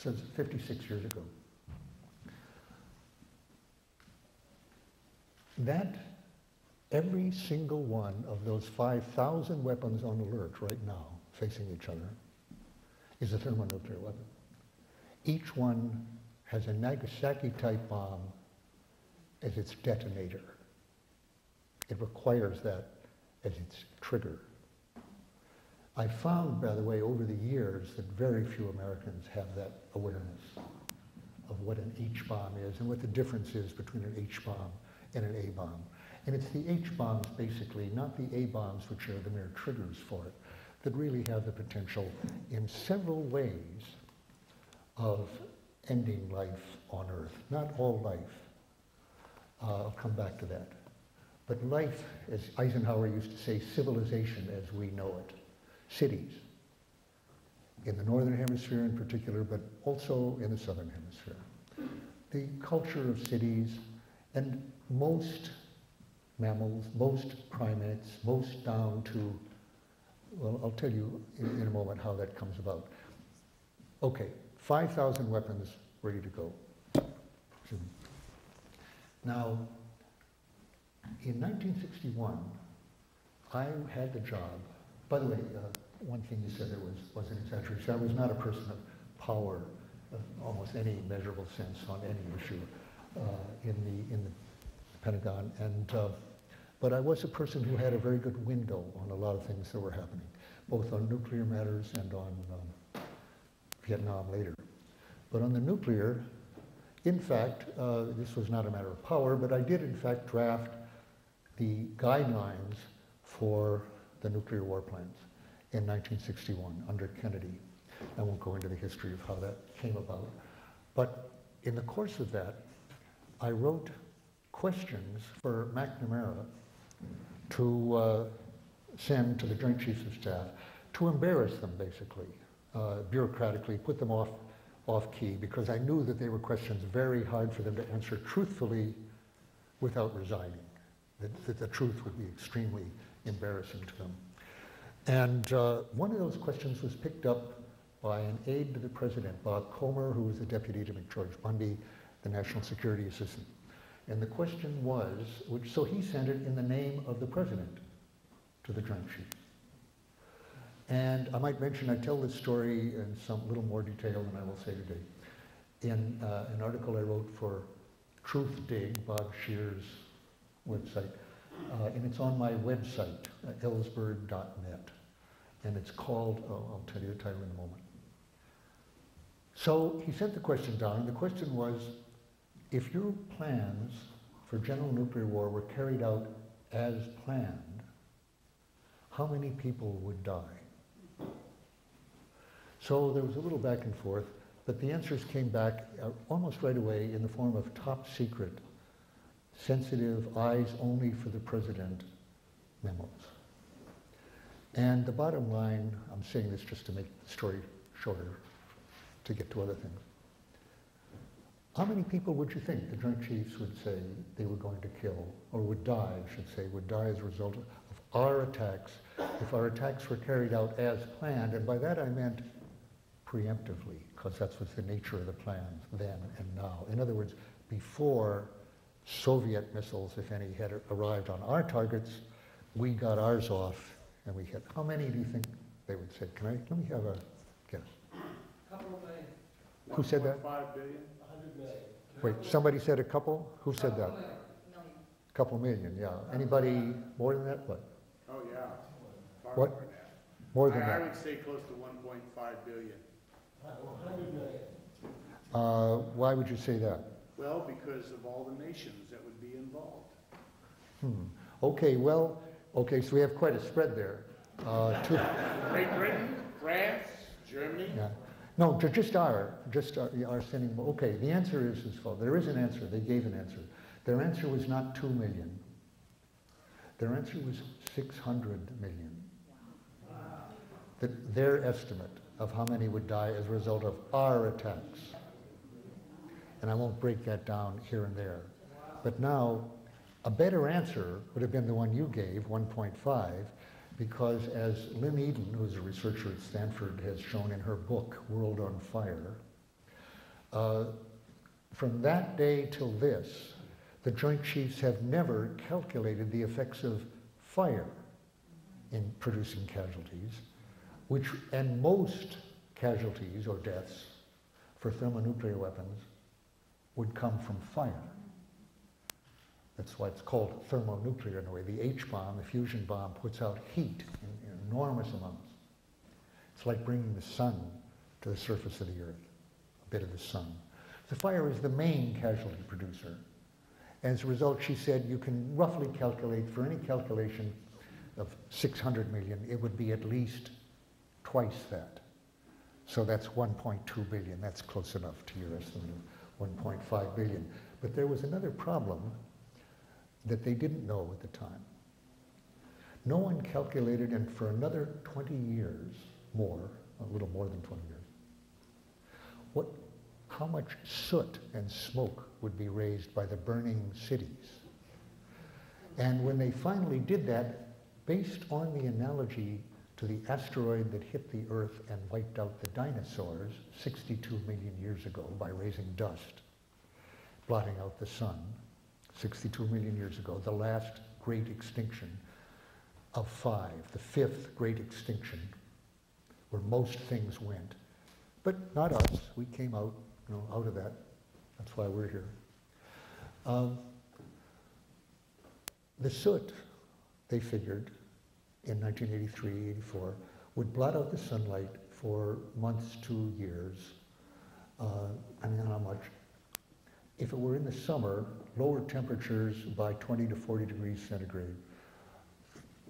says 56 years ago. That every single one of those 5,000 weapons on alert right now, facing each other, is a thermonuclear weapon. Each one has a Nagasaki-type bomb as its detonator. It requires that as its trigger. I found, by the way, over the years that very few Americans have that awareness of what an H-bomb is and what the difference is between an H-bomb and an A-bomb. And it's the H-bombs, basically, not the A-bombs, which are the mere triggers for it, that really have the potential in several ways of ending life on Earth. Not all life. I'll come back to that. But life, as Eisenhower used to say, civilization as we know it. Cities, in the Northern Hemisphere in particular, but also in the Southern Hemisphere. The culture of cities, and most mammals, most primates, most down to, well, I'll tell you in a moment how that comes about. Okay, 5,000 weapons ready to go. Now, in 1961, I had the job. By the way, one thing you said there was an exaggeration. I was not a person of power of almost any measurable sense on any issue in the Pentagon, but I was a person who had a very good window on a lot of things that were happening, both on nuclear matters and on Vietnam later. But on the nuclear, in fact, this was not a matter of power, but I did in fact draft the guidelines for the nuclear war plans in 1961 under Kennedy. I won't go into the history of how that came about. But in the course of that, I wrote questions for McNamara to send to the Joint Chiefs of Staff to embarrass them, basically, bureaucratically, put them off key, because I knew that they were questions very hard for them to answer truthfully without resigning, that the truth would be extremely embarrassing to them. And one of those questions was picked up by an aide to the president, Bob Comer, who was the deputy to McGeorge Bundy, the national security assistant. And the question was, so he sent it in the name of the president to the Joint Chiefs. And I might mention, I tell this story in some little more detail than I will say today. In an article I wrote for Truth Dig, Bob Shear's website, and it's on my website, ellsberg.net. And it's called, I'll tell you the title in a moment. So he sent the question down, and the question was, if your plans for general nuclear war were carried out as planned, how many people would die? So there was a little back and forth, but the answers came back almost right away in the form of top secret, sensitive, eyes only for the president memos. And the bottom line, I'm saying this just to make the story shorter, to get to other things. How many people would you think the Joint Chiefs would say they were going to kill, or would die, I should say, would die as a result of our attacks, if our attacks were carried out as planned? And by that I meant preemptively, because that's what's the nature of the plans then and now. In other words, before Soviet missiles, if any, had arrived on our targets, we got ours off and we hit. How many do you think they would say? Let me have a guess. Couple million. Who said that? 1.5 billion. 100 million. Wait, somebody said a couple? Who said that? Million. Couple million, yeah. Anybody more than that? What? Oh, yeah. Far What? more than that. More than I that? would say close to 1.5 billion. 100 million. Why would you say that? Well, because of all the nations that would be involved. Okay, well, okay, so we have quite a spread there. Great Britain, France, Germany. Yeah. No, just our sending. Okay, the answer is as follows. There is an answer. They gave an answer. Their answer was not 2 million. Their answer was 600 million. Wow. Their estimate of how many would die as a result of our attacks. And I won't break that down here and there. But now, a better answer would have been the one you gave, 1.5, because as Lynn Eden, who's a researcher at Stanford, has shown in her book, World on Fire, From that day till this, the Joint Chiefs have never calculated the effects of fire in producing casualties, and most casualties or deaths for thermonuclear weapons would come from fire. That's why it's called thermonuclear in a way. The H-bomb, the fusion bomb, puts out heat in enormous amounts. It's like bringing the sun to the surface of the earth, a bit of the sun. The fire is the main casualty producer. As a result, she said, you can roughly calculate, for any calculation of 600 million, it would be at least twice that. So that's 1.2 billion. That's close enough to your estimate of 1.5 billion. But there was another problem that they didn't know at the time. No one calculated, and for another 20 years more, a little more than 20 years, how much soot and smoke would be raised by the burning cities. And when they finally did that, based on the analogy to the asteroid that hit the Earth and wiped out the dinosaurs 62 million years ago by raising dust, blotting out the sun, 62 million years ago, the last great extinction of 5, the 5th great extinction, where most things went. But not us. We came out, out of that. That's why we're here. The soot, they figured, in 1983, 84, would blot out the sunlight for months to years. I mean, how much? If it were in the summer, lower temperatures by 20 to 40 degrees centigrade.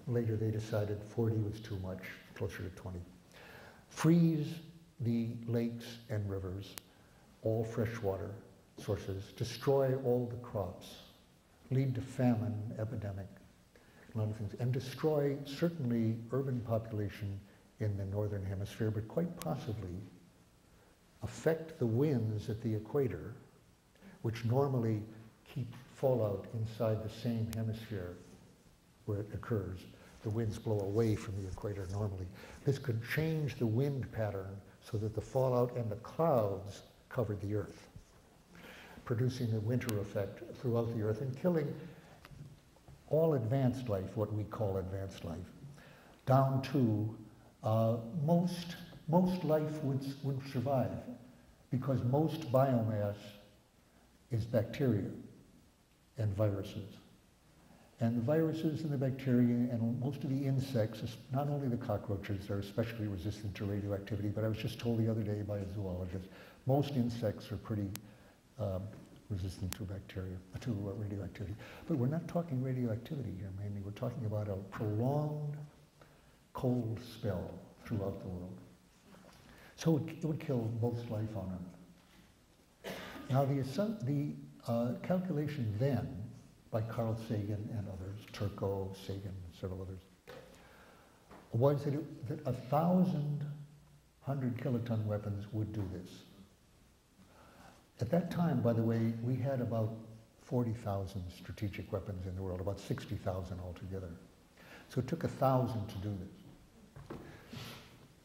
Later they decided 40 was too much, closer to 20. Freeze the lakes and rivers, all freshwater sources, destroy all the crops, lead to famine, epidemic, a lot of things, and destroy certainly urban population in the northern hemisphere, but quite possibly affect the winds at the equator, which normally keep fallout inside the same hemisphere where it occurs. The winds blow away from the equator normally. This could change the wind pattern so that the fallout and the clouds covered the Earth, producing a winter effect throughout the Earth and killing all advanced life, what we call advanced life, down to most life would survive because most biomass is bacteria and viruses. And the viruses and the bacteria and most of the insects, not only the cockroaches, are especially resistant to radioactivity, but I was just told the other day by a zoologist, most insects are pretty resistant to bacteria, to radioactivity. But we're not talking radioactivity here mainly, we're talking about a prolonged cold spell throughout the world. So it would kill most life on Earth. Now the calculation then, by Carl Sagan and others, Turco, Sagan, and several others, was that 1,000 100-kiloton weapons would do this. At that time, by the way, we had about 40,000 strategic weapons in the world, about 60,000 altogether. So it took 1,000 to do this.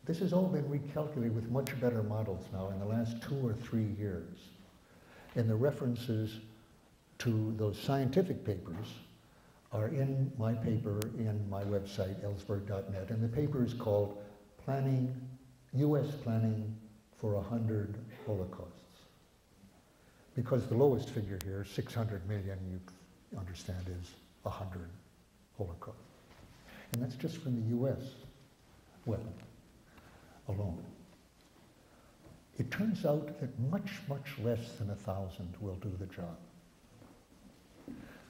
This has all been recalculated with much better models now in the last 2 or 3 years. And the references to those scientific papers are in my paper in my website, ellsberg.net. And the paper is called U.S. Planning for 100 Holocausts. Because the lowest figure here, 600 million, you understand, is 100 Holocausts. And that's just from the U.S. weapon alone. It turns out that much, much less than 1,000 will do the job.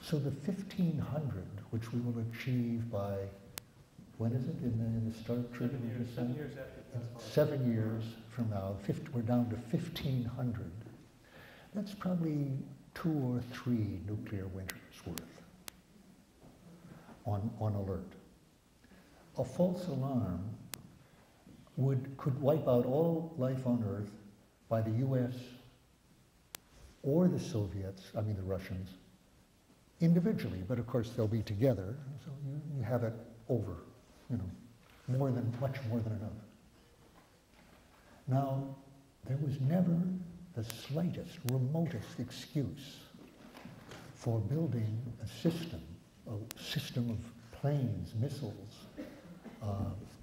So the 1,500, which we will achieve by, when is it, in the start trip? 7 years after. 7 years from now, we're down to 1,500. That's probably 2 or 3 nuclear winters worth on alert. A false alarm could wipe out all life on Earth by the US or the Soviets, I mean the Russians, individually, but of course they'll be together, so you have it over, much more than enough. Now, there was never the slightest, remotest excuse for building a system of planes, missiles,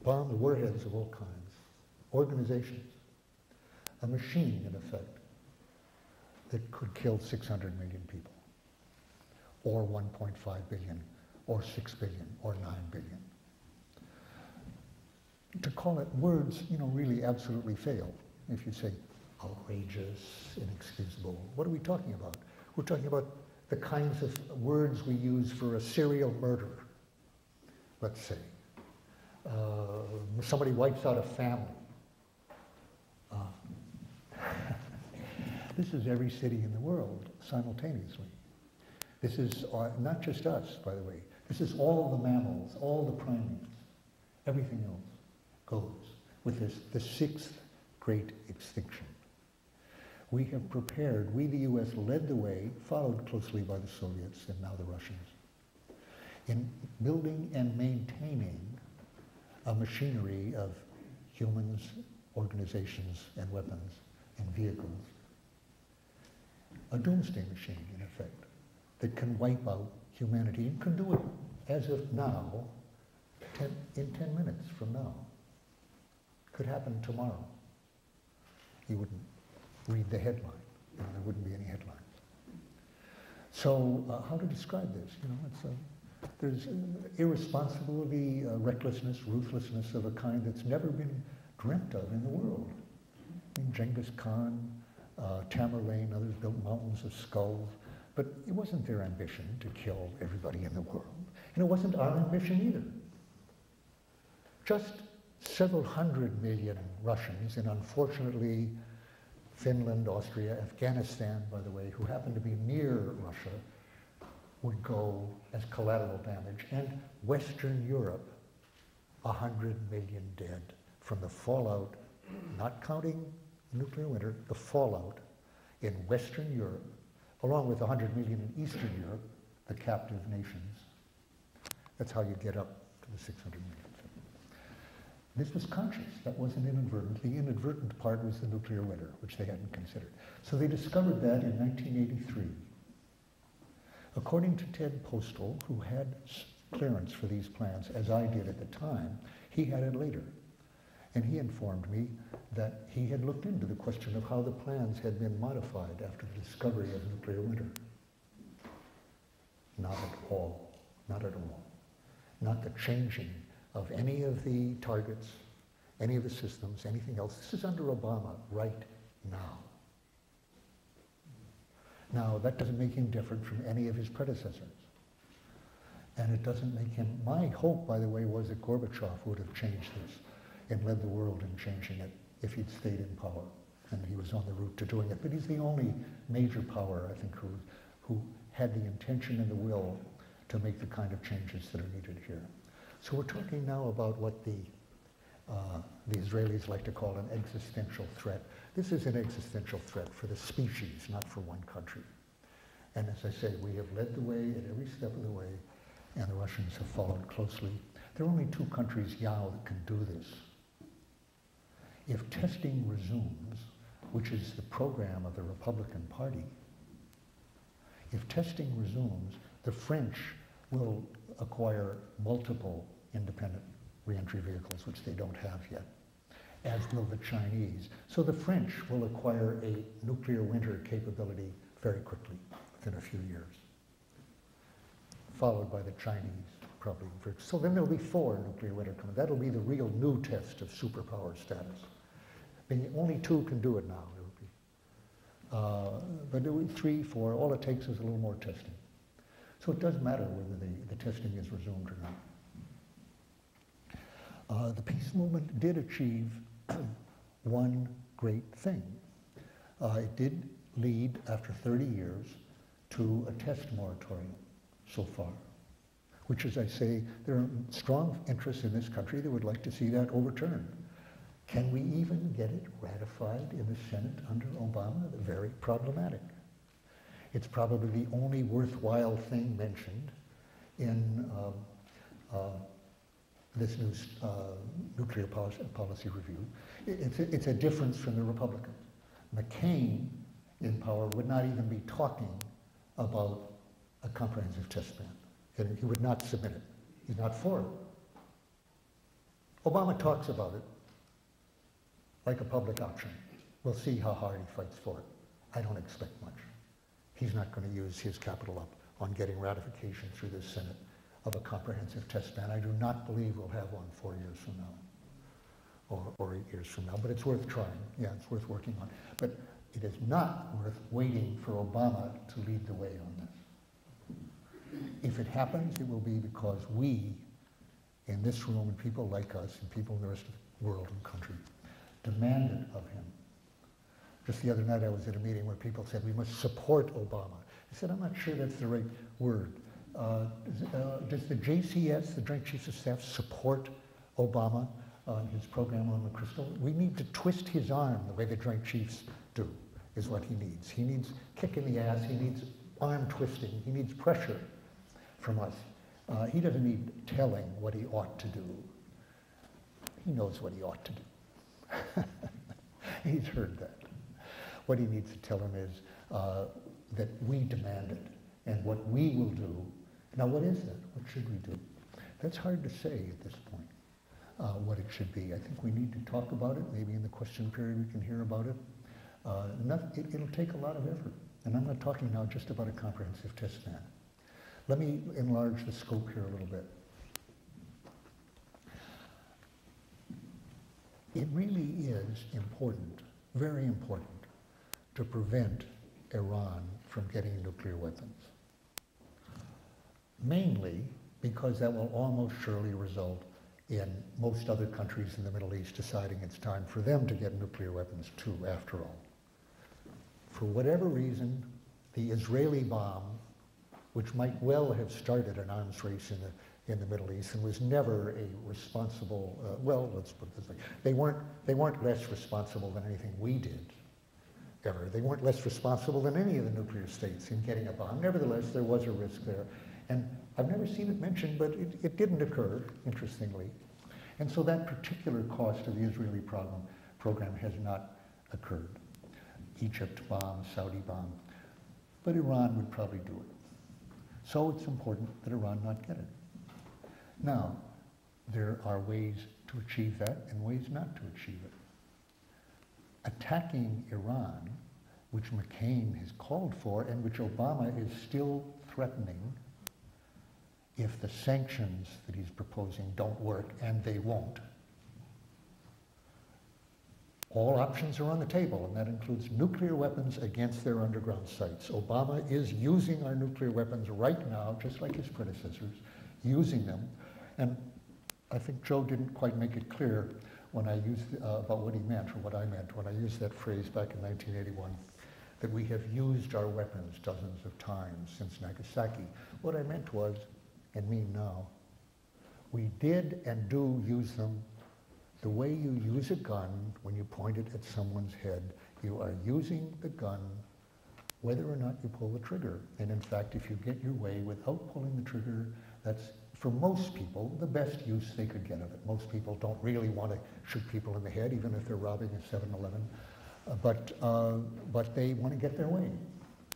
bombs, warheads of all kinds, organizations, a machine, in effect, that could kill 600 million people, or 1.5 billion, or 6 billion, or 9 billion. To call it words, really absolutely fail. If you say outrageous, inexcusable, what are we talking about? We're talking about the kinds of words we use for a serial murderer, let's say. Somebody wipes out a family. This is every city in the world simultaneously. This is not just us, by the way. This is all the mammals, all the primates. Everything else goes with the sixth great extinction. We have prepared, we the US led the way, followed closely by the Soviets and now the Russians, in building and maintaining a machinery of humans, organizations, and weapons and vehicles. A doomsday machine, in effect, that can wipe out humanity and can do it as of now, in 10 minutes from now. Could happen tomorrow. You wouldn't read the headline. There wouldn't be any headlines. So how to describe this? There's irresponsibility, recklessness, ruthlessness of a kind that's never been dreamt of in the world. I mean, Genghis Khan, Tamerlane, others built mountains of skulls, but it wasn't their ambition to kill everybody in the world. And it wasn't our ambition either. Just several hundred million Russians, and unfortunately Finland, Austria, Afghanistan, by the way, who happen to be near Russia, would go as collateral damage, and Western Europe, 100 million dead from the fallout, not counting nuclear winter, the fallout in Western Europe, along with 100 million in Eastern Europe, the captive nations. That's how you get up to the 600 million. This was conscious. That wasn't inadvertent. The inadvertent part was the nuclear winter, which they hadn't considered. So they discovered that in 1983. According to Ted Postal, who had clearance for these plans, as I did at the time, he had it later. And he informed me that he had looked into the question of how the plans had been modified after the discovery of nuclear winter. Not at all. Not at all. Not the changing of any of the targets, any of the systems, anything else. This is under Obama right now. Now, that doesn't make him different from any of his predecessors. And it doesn't make him, my hope, by the way, was that Gorbachev would have changed this and led the world in changing it if he'd stayed in power. And he was on the route to doing it. But he's the only major power, I think, who had the intention and the will to make the kind of changes that are needed here. So we're talking now about what the Israelis like to call an existential threat. This is an existential threat for the species, not for one country. And as I say, we have led the way at every step of the way, and the Russians have followed closely. There are only two countries now that can do this. If testing resumes, which is the program of the Republican Party, if testing resumes, the French will acquire multiple independent reentry vehicles, which they don't have yet, as will the Chinese. So the French will acquire a nuclear winter capability very quickly, within a few years, followed by the Chinese, probably. So then there'll be 4 nuclear winter coming. That'll be the real new test of superpower status. I mean, only 2 can do it now. But there will be 3, 4. All it takes is a little more testing. So it doesn't matter whether the testing is resumed or not. The peace movement did achieve one great thing. It did lead, after 30 years, to a test moratorium so far, which, as I say, there are strong interests in this country that would like to see that overturned. Can we even get it ratified in the Senate under Obama? Very problematic. It's probably the only worthwhile thing mentioned in this new nuclear policy review. It's a difference from the Republicans. McCain in power would not even be talking about a comprehensive test ban. And he would not submit it. He's not for it. Obama talks about it like a public option. We'll see how hard he fights for it. I don't expect much. He's not going to use his capital up on getting ratification through the Senate of a comprehensive test ban. I do not believe we'll have one 4 years from now or 8 years from now, but it's worth trying. Yeah, it's worth working on. But it is not worth waiting for Obama to lead the way on this. If it happens, it will be because we, in this room, and people like us, and people in the rest of the world and country, demand it of him. Just the other night I was at a meeting where people said we must support Obama. I said, I'm not sure that's the right word. Does the JCS, the Joint Chiefs of Staff, support Obama on his program on the crystal? We need to twist his arm the way the Joint Chiefs do, is what he needs. He needs kick in the ass, he needs arm twisting, he needs pressure from us. He doesn't need telling what he ought to do. He knows what he ought to do. He's heard that. What he needs to tell him is that we demand it, and what we will do. Now, what is that? What should we do? That's hard to say at this point, what it should be. I think we need to talk about it. Maybe in the question period we can hear about it. It'll take a lot of effort. And I'm not talking now just about a comprehensive test ban. Let me enlarge the scope here a little bit. It really is important, very important, to prevent Iran from getting nuclear weapons. Mainly because that will almost surely result in most other countries in the Middle East deciding it's time for them to get nuclear weapons too, after all. For whatever reason, the Israeli bomb, which might well have started an arms race in the Middle East and was never a responsible, well, let's put it this way, they weren't less responsible than anything we did, ever. They weren't less responsible than any of the nuclear states in getting a bomb. Nevertheless, there was a risk there. And I've never seen it mentioned, but it didn't occur, interestingly. And so that particular cost of the Israeli program has not occurred. Egypt bomb, Saudi bomb. But Iran would probably do it. So it's important that Iran not get it. Now, there are ways to achieve that and ways not to achieve it. Attacking Iran, which McCain has called for and which Obama is still threatening, if the sanctions that he's proposing don't work, and they won't, all options are on the table, and that includes nuclear weapons against their underground sites. Obama is using our nuclear weapons right now, just like his predecessors, using them. And I think Joe didn't quite make it clear when I used, about what he meant, or what I meant, when I used that phrase back in 1981, that we have used our weapons dozens of times since Nagasaki. What I meant was, and mean now, we did and do use them the way you use a gun when you point it at someone's head. You are using the gun whether or not you pull the trigger. And in fact, if you get your way without pulling the trigger, that's, for most people, the best use they could get of it. Most people don't really want to shoot people in the head, even if they're robbing a 7-Eleven. But they want to get their way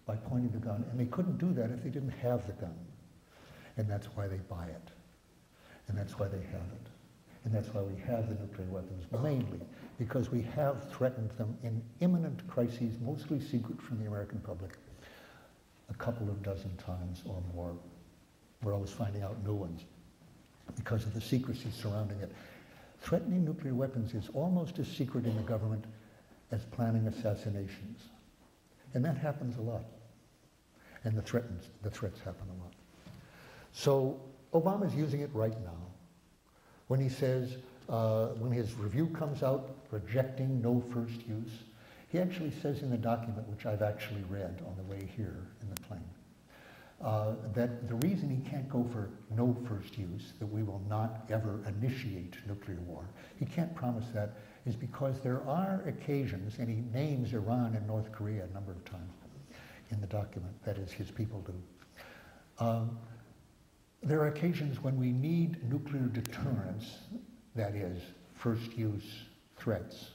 by pointing the gun. And they couldn't do that if they didn't have the gun. And that's why they buy it. And that's why they have it. And that's why we have the nuclear weapons, mainly because we have threatened them in imminent crises, mostly secret from the American public, a couple of dozen times or more. We're always finding out new ones because of the secrecy surrounding it. Threatening nuclear weapons is almost as secret in the government as planning assassinations. And that happens a lot. And the threats happen a lot. So Obama's using it right now. When he says, when his review comes out rejecting no first use, he actually says in the document, which I've actually read on the way here in the plane, that the reason he can't go for no first use, that we will not ever initiate nuclear war, he can't promise that, is because there are occasions, and he names Iran and North Korea a number of times in the document, that is, his people do. There are occasions when we need nuclear deterrence, that is, first use threats,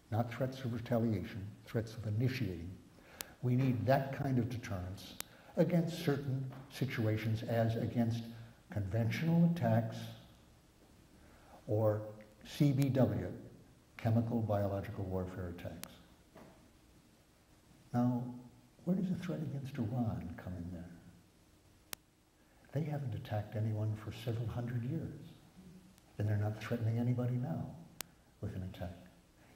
not threats of retaliation, threats of initiating, We need that kind of deterrence against certain situations as against conventional attacks or CBW, chemical biological warfare attacks. Now, where does the threat against Iran come in there? They haven't attacked anyone for several hundred years, and they're not threatening anybody now with an attack.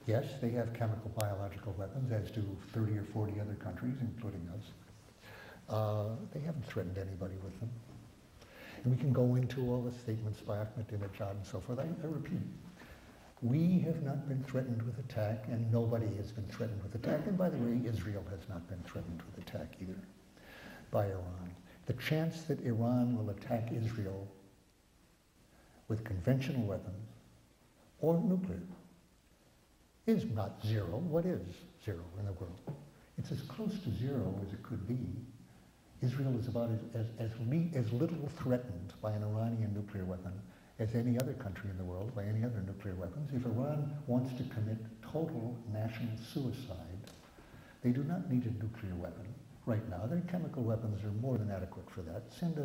Yes, they have chemical biological weapons, as do 30 or 40 other countries, including us. They haven't threatened anybody with them. And we can go into all the statements by Ahmadinejad and so forth. I repeat, we have not been threatened with attack, and nobody has been threatened with attack. And by the way, Israel has not been threatened with attack either by Iran. The chance that Iran will attack Israel with conventional weapons or nuclear is not zero. What is zero in the world? It's as close to zero as it could be. Israel is about as little threatened by an Iranian nuclear weapon as any other country in the world by any other nuclear weapons. If Iran wants to commit total national suicide, they do not need a nuclear weapon right now. Their chemical weapons are more than adequate for that. Send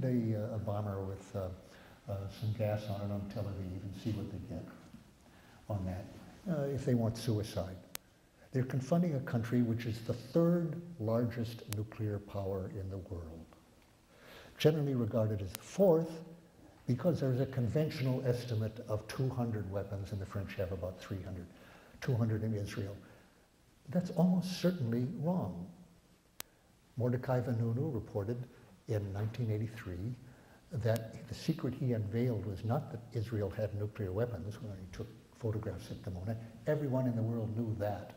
a bomber with some gas on it on Tel Aviv and see what they get on that if they want suicide. They're confronting a country which is the third largest nuclear power in the world, generally regarded as the fourth because there's a conventional estimate of 200 weapons, and the French have about 300, 200 in Israel. That's almost certainly wrong. Mordecai Vanunu reported in 1983 that the secret he unveiled was not that Israel had nuclear weapons when he took photographs at Dimona. Everyone in the world knew that.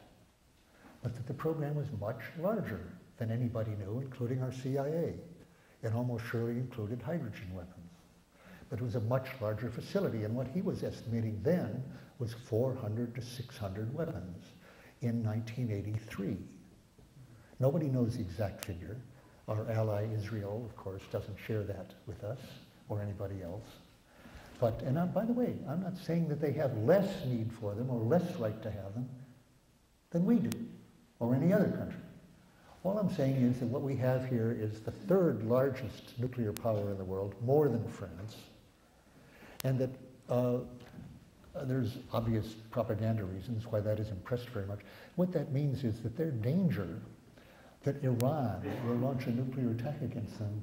But that the program was much larger than anybody knew, including our CIA. It almost surely included hydrogen weapons. But it was a much larger facility, and what he was estimating then was 400 to 600 weapons in 1983. Nobody knows the exact figure. Our ally Israel, of course, doesn't share that with us or anybody else. But, and by the way, I'm not saying that they have less need for them or less right to have them than we do, or any other country. All I'm saying is that what we have here is the third largest nuclear power in the world, more than France, and that there's obvious propaganda reasons why that is impressed very much. What that means is that their danger that Iran will launch a nuclear attack against them,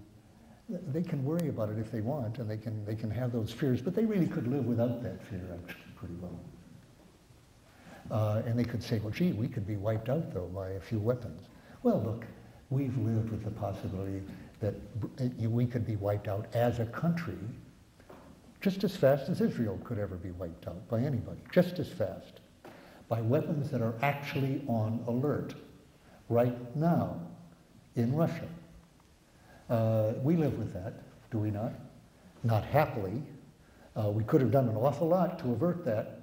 they can worry about it if they want, and they can have those fears, but they really could live without that fear actually pretty well. And they could say, well, gee, we could be wiped out, though, by a few weapons. Well, look, we've lived with the possibility that we could be wiped out as a country just as fast as Israel could ever be wiped out by anybody, just as fast, by weapons that are actually on alert right now in Russia. We live with that, do we not? Not happily. We could have done an awful lot to avert that,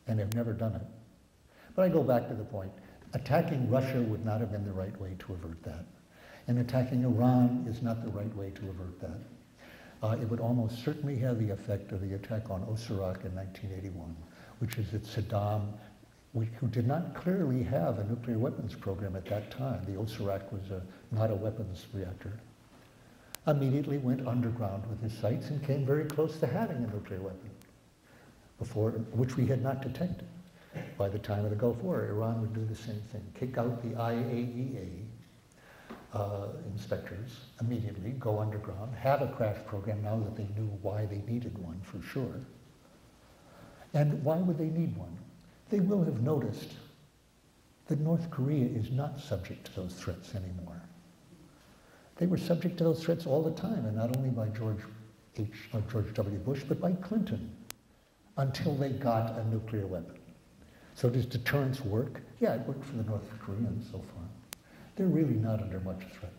and have never done it. But I go back to the point. Attacking Russia would not have been the right way to avert that. And attacking Iran is not the right way to avert that. It would almost certainly have the effect of the attack on Ellsberg in 1981, which is that Saddam, who did not clearly have a nuclear weapons program at that time, the Ellsberg was not a weapons reactor, immediately went underground with his sights and came very close to having a nuclear weapon, which we had not detected. By the time of the Gulf War, Iran would do the same thing, kick out the IAEA inspectors immediately, go underground, have a crash program now that they knew why they needed one for sure. And why would they need one? They will have noticed that North Korea is not subject to those threats anymore. They were subject to those threats all the time, and not only by George W. Bush, but by Clinton, until they got a nuclear weapon. So does deterrence work? Yeah, it worked for the North Koreans so far. They're really not under much threat,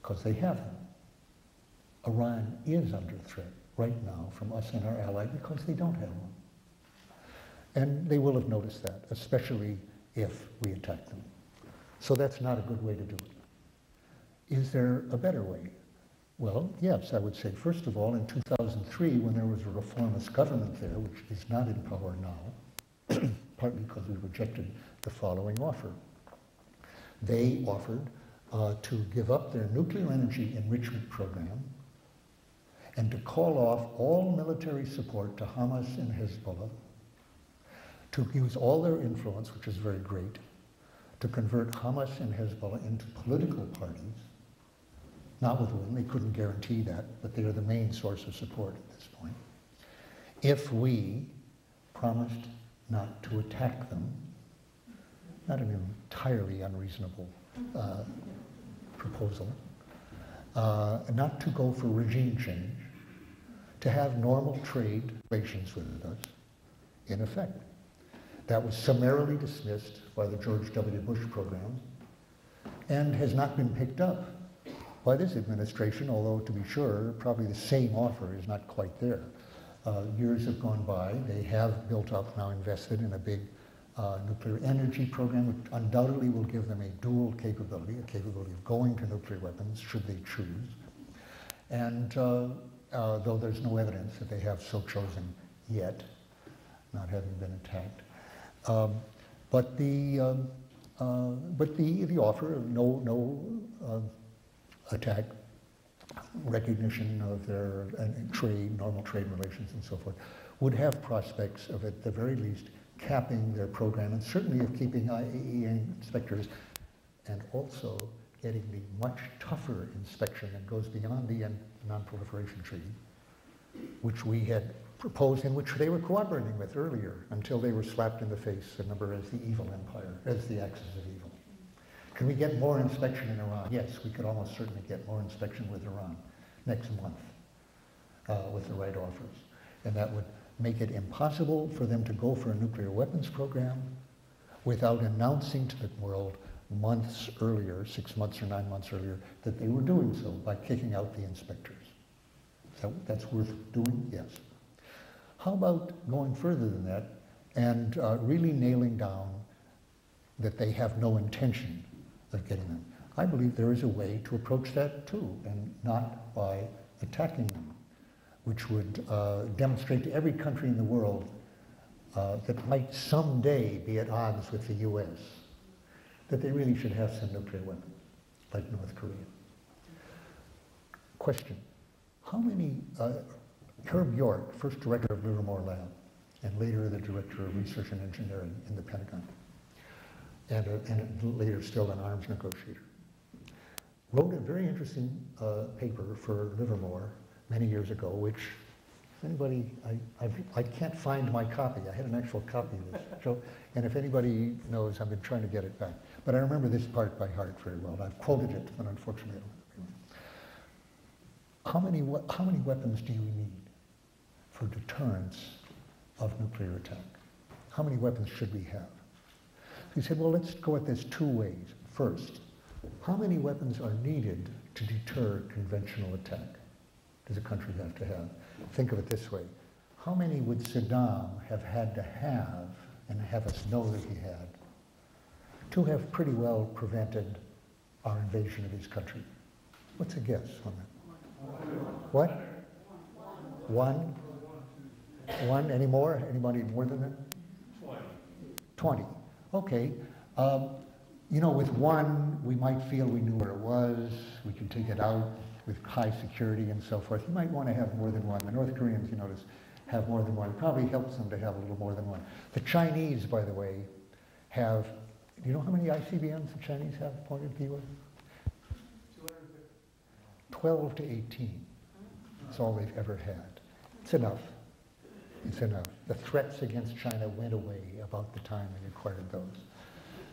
because they have them. Iran is under threat right now from us and our ally because they don't have one. And they will have noticed that, especially if we attack them. So that's not a good way to do it. Is there a better way? Well, yes, I would say, first of all, in 2003, when there was a reformist government there, which is not in power now, partly because we rejected the following offer. they offered to give up their nuclear energy enrichment program and to call off all military support to Hamas and Hezbollah, to use all their influence, which is very great, to convert Hamas and Hezbollah into political parties, not with women, they couldn't guarantee that, but they are the main source of support at this point. If we promised not to attack them, not an entirely unreasonable proposal, not to go for regime change, to have normal trade relations with us, in effect. That was summarily dismissed by the George W. Bush program and has not been picked up by this administration, although to be sure, probably the same offer is not quite there. Years have gone by. They have built up, now invested in a big nuclear energy program, which undoubtedly will give them a dual capability, a capability of going to nuclear weapons should they choose. And though there's no evidence that they have so chosen yet, not having been attacked. But the offer of no attack, recognition of their trade, normal trade relations and so forth, would have prospects of at the very least capping their program and certainly of keeping IAEA inspectors and also getting the much tougher inspection that goes beyond the Non-Proliferation Treaty, which we had proposed and which they were cooperating with earlier until they were slapped in the face, remember, as the evil empire, as the axis of evil. Can we get more inspection in Iran? Yes, we could almost certainly get more inspection with Iran next month with the right offers. And that would make it impossible for them to go for a nuclear weapons program without announcing to the world months earlier, 6 months or 9 months earlier, that they were doing so by kicking out the inspectors. So that's worth doing? Yes. How about going further than that and really nailing down that they have no intention of getting them? I believe there is a way to approach that too, and not by attacking them, which would demonstrate to every country in the world that might someday be at odds with the US, that they really should have some nuclear weapons, like North Korea. Question, how many, Herb York, first director of Livermore Lab, and later the director of research and engineering in the Pentagon, and later still an arms negotiator, wrote a very interesting paper for Livermore many years ago, which, if anybody, I can't find my copy. I had an actual copy of this show, and if anybody knows, I've been trying to get it back. But I remember this part by heart very well. I've quoted it, but unfortunately I don't. How many weapons do you need for deterrence of nuclear attack? How many weapons should we have? He said, well, let's go at this two ways. First, how many weapons are needed to deter conventional attack? Does a country have to have? Think of it this way. How many would Saddam have had to have, and have us know that he had, to have pretty well prevented our invasion of his country? What's a guess on that? What? One? One? Any more? Anybody more than that? 20. Okay. You know, with one, we might feel we knew where it was, we can take it out with high security and so forth. You might want to have more than one. The North Koreans, you notice, have more than one. It probably helps them to have a little more than one. The Chinese, by the way, have, do you know how many ICBMs the Chinese have pointed at the US? 12 to 18. That's all they've ever had. It's enough. It's enough. The threats against China went away about the time they acquired those.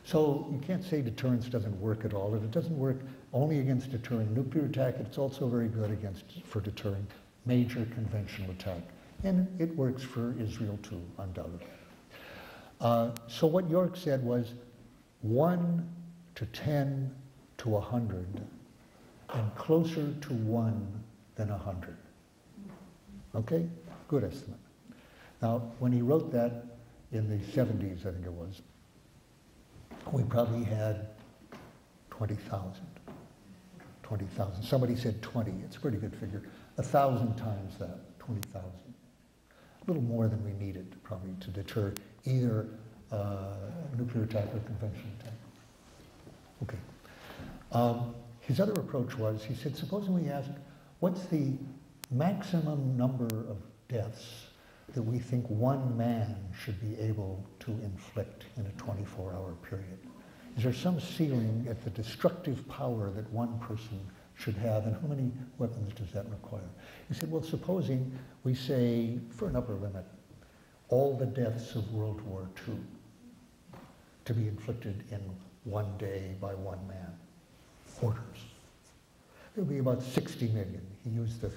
So you can't say deterrence doesn't work at all. And it doesn't work only against deterring nuclear attack. It's also very good for deterring major conventional attack. And it works for Israel too, undoubtedly. So what York said was 1 to 10 to 100, and closer to 1 than 100. Okay? Good estimate. Now, when he wrote that in the 70s, I think it was, we probably had 20,000. 20,000. Somebody said 20. It's a pretty good figure. 1,000 times that, 20,000. A little more than we needed, probably, to deter either nuclear attack or conventional attack. Okay. His other approach was, he said, supposing we ask, what's the maximum number of deaths that we think one man should be able to inflict in a 24-hour period? Is there some ceiling at the destructive power that one person should have, and how many weapons does that require? He said, well, supposing we say, for an upper limit, all the deaths of World War II to be inflicted in one day by one man, orders. It would be about 60 million. He used a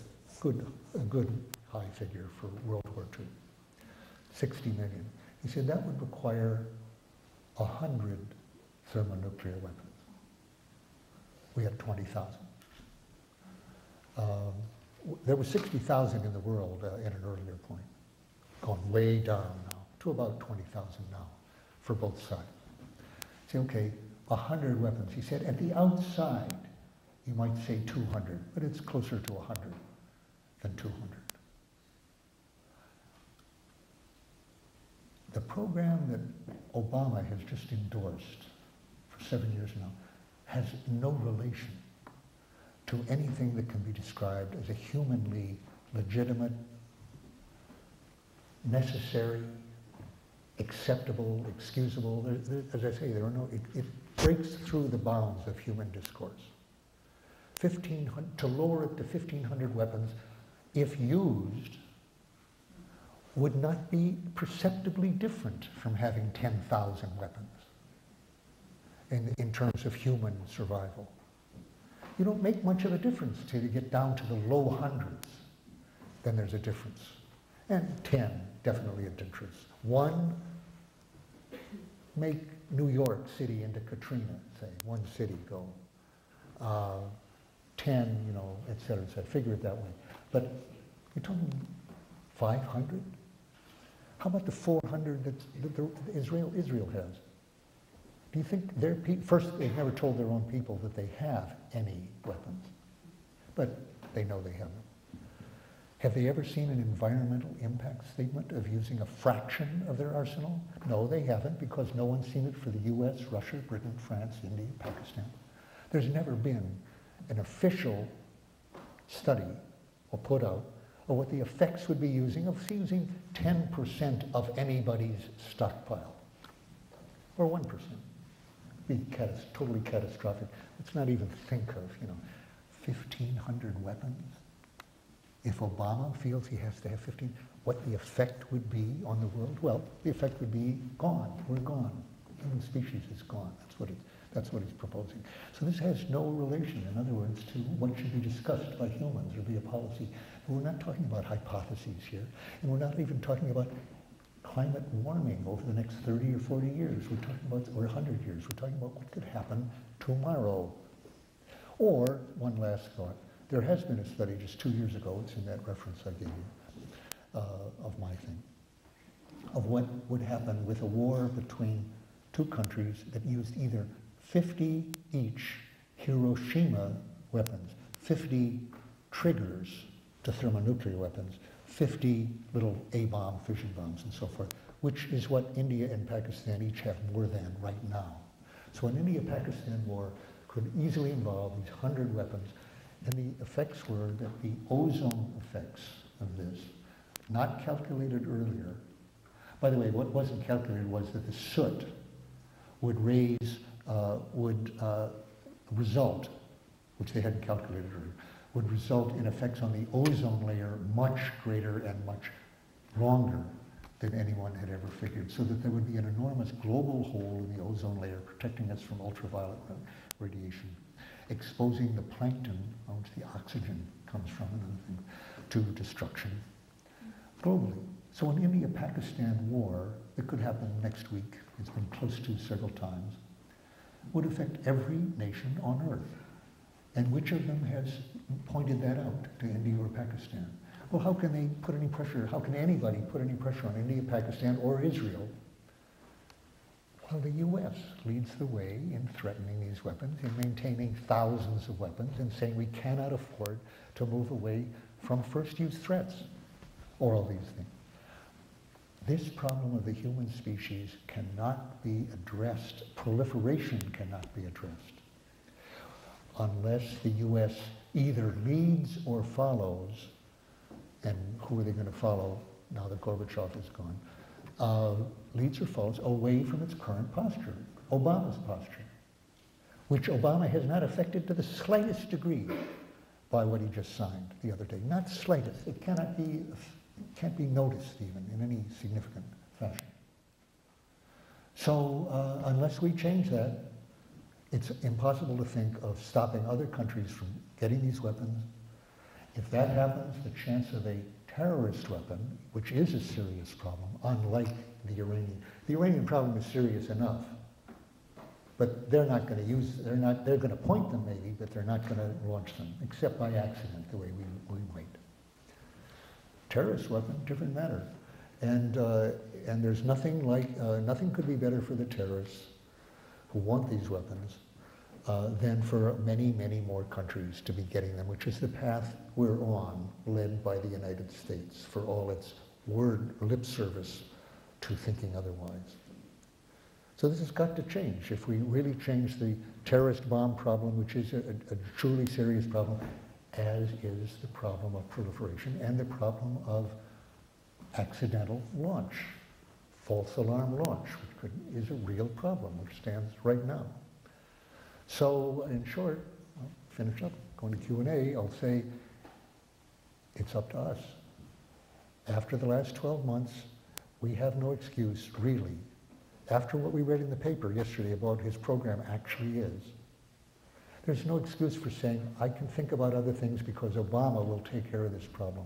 good high figure for World War II, 60 million. He said that would require 100 thermonuclear weapons. We had 20,000. There were 60,000 in the world at an earlier point, gone way down now, to about 20,000 now, for both sides. Say, okay, 100 weapons. He said, at the outside, you might say 200, but it's closer to 100 than 200. The program that Obama has just endorsed for 7 years now has no relation to anything that can be described as a humanly legitimate, necessary, acceptable, excusable. As I say, there are no, it breaks through the bounds of human discourse. 1,500, to lower it to 1,500 weapons, if used, would not be perceptibly different from having 10,000 weapons in terms of human survival. You don't make much of a difference till you get down to the low hundreds. Then there's a difference. And 10, definitely a difference. 1, make New York City into Katrina, say, one city go. 10, you know, et cetera, figure it that way. But you're talking 500? How about the 400 that Israel has? Do you think their people, first, they've never told their own people that they have any weapons, but they know they have them. Have they ever seen an environmental impact statement of using a fraction of their arsenal? No, they haven't, because no one's seen it for the US, Russia, Britain, France, India, Pakistan. There's never been an official study or put out of what the effects would be using 10% of anybody's stockpile, or 1%. Be totally catastrophic. Let's not even think of, 1,500 weapons. If Obama feels he has to have 15, what the effect would be on the world? Well, the effect would be gone. We're gone. Human species is gone. That's what he's proposing. So this has no relation, in other words, to what should be discussed by humans or be a policy. But we're not talking about hypotheses here, and we're not even talking about climate warming over the next 30 or 40 years. We're talking about, or 100 years. We're talking about what could happen tomorrow. Or, one last thought, there has been a study just 2 years ago, it's in that reference I gave you, of my thing, of what would happen with a war between two countries that used either 50 each Hiroshima weapons, 50 triggers to thermonuclear weapons, 50 little A-bomb, fission bombs, and so forth, which is what India and Pakistan each have more than right now. So an India-Pakistan war could easily involve these 100 weapons, and the effects were that the ozone effects of this, not calculated earlier. By the way, what wasn't calculated was that the soot would result, which they hadn't calculated earlier, would result in effects on the ozone layer much greater and much longer than anyone had ever figured, so that there would be an enormous global hole in the ozone layer protecting us from ultraviolet radiation, exposing the plankton, on which the oxygen comes from, another thing, to destruction globally. So an India-Pakistan war that could happen next week, it's been close to several times, would affect every nation on earth. And which of them has pointed that out to India or Pakistan? Well, how can they put any pressure, how can anybody put any pressure on India, Pakistan, or Israel? Well, the US leads the way in threatening these weapons, in maintaining thousands of weapons, and saying we cannot afford to move away from first-use threats, or all these things. This problem of the human species cannot be addressed, proliferation cannot be addressed, unless the U.S. either leads or follows, and who are they going to follow now that Gorbachev is gone, leads or follows away from its current posture, Obama's posture, which Obama has not affected to the slightest degree by what he just signed the other day. Not slightest. It can't be noticed even in any significant fashion. So unless we change that, it's impossible to think of stopping other countries from getting these weapons. If that happens, the chance of a terrorist weapon, which is a serious problem, unlike the Iranian problem is serious enough. But they're not going to they're going to point them maybe, but they're not going to launch them, except by accident, the way we might. Terrorist weapon, different matter. And there's nothing like, nothing could be better for the terrorists who want these weapons than for many, many more countries to be getting them, which is the path we're on, led by the United States, for all its lip service to thinking otherwise. So this has got to change. If we really change the terrorist bomb problem, which is a truly serious problem, as is the problem of proliferation and the problem of accidental launch, false alarm launch, which is a real problem, which stands right now. So in short, I'll finish up, going to Q&A, I'll say it's up to us. After the last 12 months, we have no excuse, really. After what we read in the paper yesterday about his program actually is, there's no excuse for saying, I can think about other things because Obama will take care of this problem.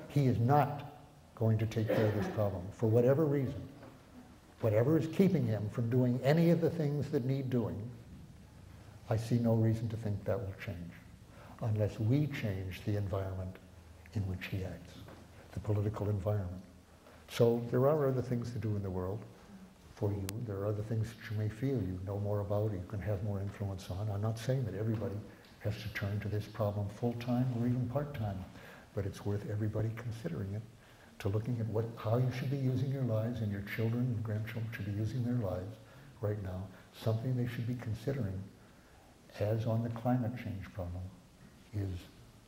He is not going to take care of this problem for whatever reason. Whatever is keeping him from doing any of the things that need doing, I see no reason to think that will change unless we change the environment in which he acts, the political environment. So there are other things to do in the world for you. There are other things that you may feel you know more about, or you can have more influence on. I'm not saying that everybody has to turn to this problem full-time or even part-time, but it's worth everybody considering it, to looking at how you should be using your lives, and your children and grandchildren should be using their lives right now, something they should be considering as on the climate change problem is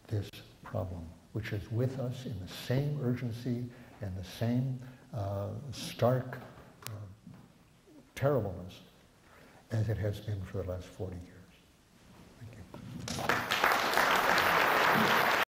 this problem, which is with us in the same urgency and the same stark terribleness as it has been for the last 40 years.